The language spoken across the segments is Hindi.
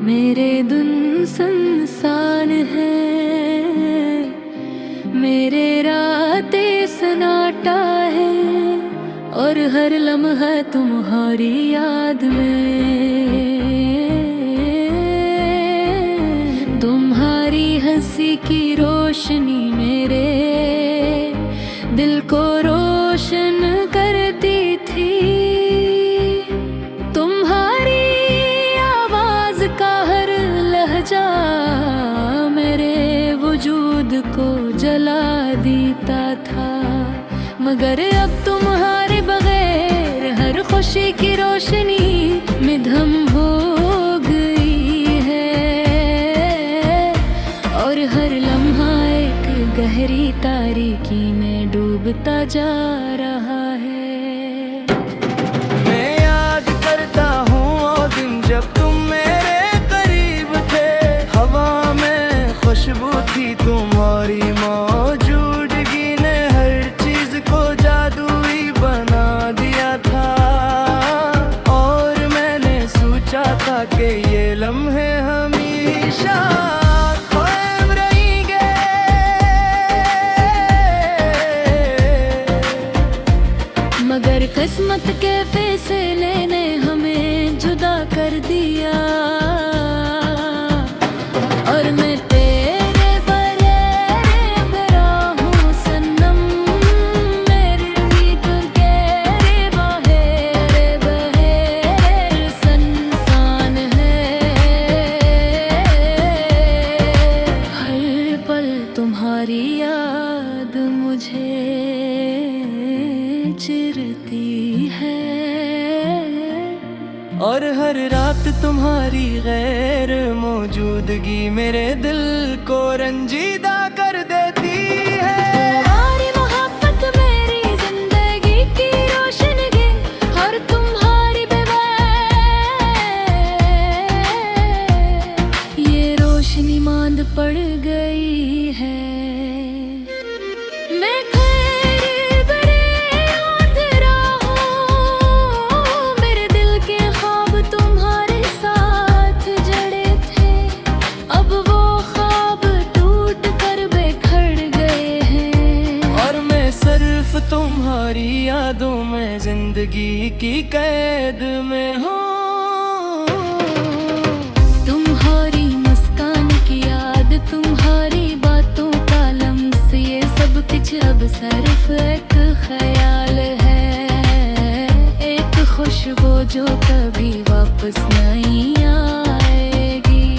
मेरे धुन संसान है, मेरे रातें सन्नाटा है, और हर लम्हा तुम्हारी याद में। तुम्हारी हंसी की रोशनी मेरे दिल को रोशन करती थी। तुम्हारी आवाज का हर लहजा मेरे वजूद को जला देता था। मगर अब तुम्हारे बगैर हर खुशी की रोशनी मिधम हो गई है, और हर लम्हा एक गहरी तारीकी में डूबता जा रहा है। मैं याद करता हूँ वो दिन जब तुम मेरे करीब थे। हवा में खुशबू थी तुम्हारी मौजूदगी ने हर चीज को जादुई बना दिया था। और मैंने सोचा था कि ये लम्हे हमेशा कायम रहेंगे। मगर किस्मत के फैसले ने हमें जुदा कर दिया, और मैं तेरे बगैर हूँ सनम। मेरी रीत गहरे बहेर संसान है, हर पल तुम्हारी याद मुझे चिरती है, और हर रात तुम्हारी गैर मौजूदगी मेरे दिल को रंजीदा कर देती है। तुम्हारी मोहब्बत मेरी जिंदगी की रोशनगी, और तुम्हारी बगैर ये रोशनी मांद पड़ गई है। मैं खैर बरे आंधरा हूँ, मेरे दिल के ख्वाब तुम्हारे साथ जड़े थे। अब वो ख्वाब टूट कर बिखर गए हैं, और मैं सिर्फ तुम्हारी यादों में जिंदगी की कैद में हूँ। तुम्हारी मुस्कान की याद, तुम्हारी बातों का लम्स, ये सब कुछ अब सिर्फ एक ख्याल है। एक खुशबू जो कभी वापस नहीं आएगी,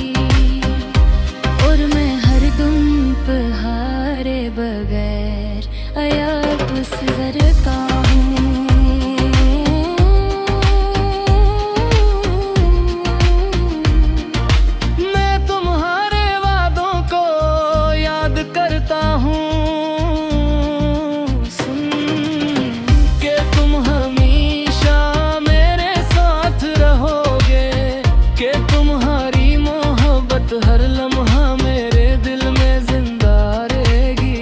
और मैं हर दम तुम्हारे बगैर अयाब गुजरता हूँ। मैं तुम्हारे वादों को याद करता हूँ। सुन के तुम हमेशा मेरे साथ रहोगे, कि तुम्हारी मोहब्बत हर लम्हा मेरे दिल में जिंदा रहेगी।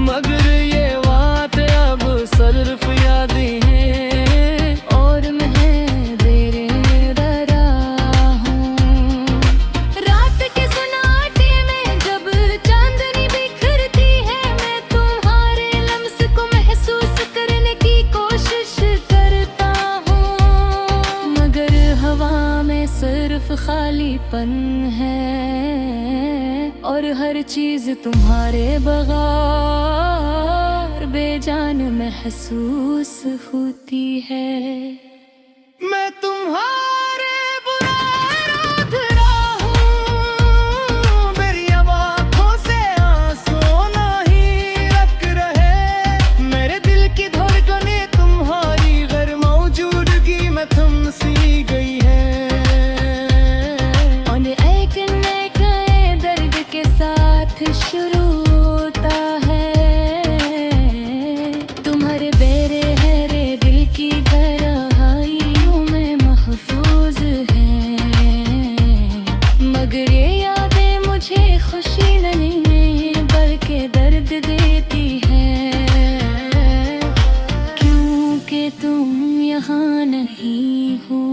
मगर ये बात अब सिर्फ यादें हैं, और मैं तेरे डरा हूँ। रात के सन्नाटे में जब चांदनी बिखरती है, मैं तुम्हारे लम्स को महसूस करने की कोशिश करता हूँ। मगर हवा में सिर्फ खालीपन है, और हर चीज तुम्हारे बगैर बेजान महसूस होती है। मैं तुम्हारे बुरा रात रहा हूँ, मेरी अब आँखों से आंसू नहीं रख रहे। मेरे दिल की धड़कनें तुम्हारी गैर मौजूदगी में थम सी गई है। और एक नए दर्द के साथ शुरू होता है। तुम्हारे बेरे हरे दिल की गहराइयों में महफूज हैं, मगर ये यादें मुझे खुशी नहीं बल्कि दर्द देती हैं, क्योंकि तुम यहाँ नहीं हो,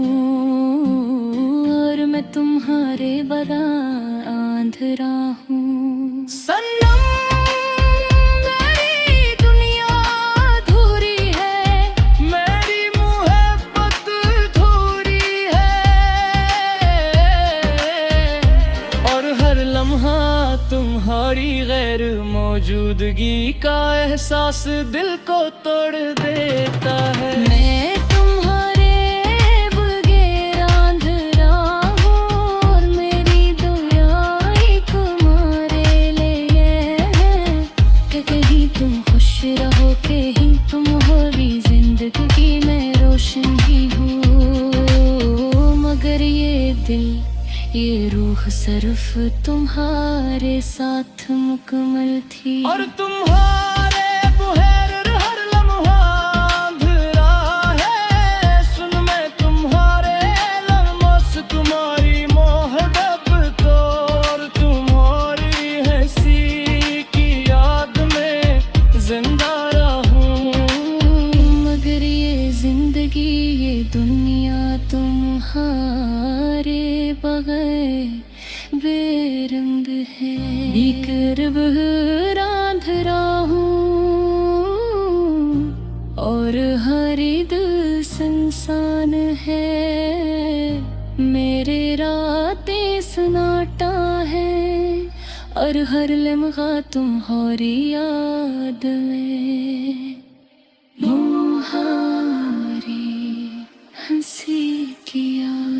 और मैं तुम्हारे बड़ा आंधरा हूँ। सनम मेरी दुनिया अधूरी है, मेरी मोहब्बत थोड़ी है, और हर लम्हा तुम्हारी गैर मौजूदगी का एहसास दिल को तोड़ देता है। मैं तुम्हारे बगैर आंधरा हूँ और मेरी दुआएं तुम्हारे लिए है कि कहीं तुम खुश रहो, कहीं तुम हो भी जिंदगी में रोशन ही हो। मगर ये दिल ये रूह सिर्फ तुम्हारे साथ मुकम्मल थी, और तुम्हारे बगैर हर लम्हा अंधेरा है। सुन मैं तुम्हारे लम्हों से तुम्हारी मोहब्बत और तुम्हारी हंसी की याद में जिंदा रहूं। मगर ये जिंदगी ये दुनिया तुम्हारे बगैर बेरंग है। भीकर रांधरा हूँ और हर दिल संसान है, मेरे रातें सन्नाटा है और हर लम्हा तुम्हारी याद में। तुम्हारी हंसी की याद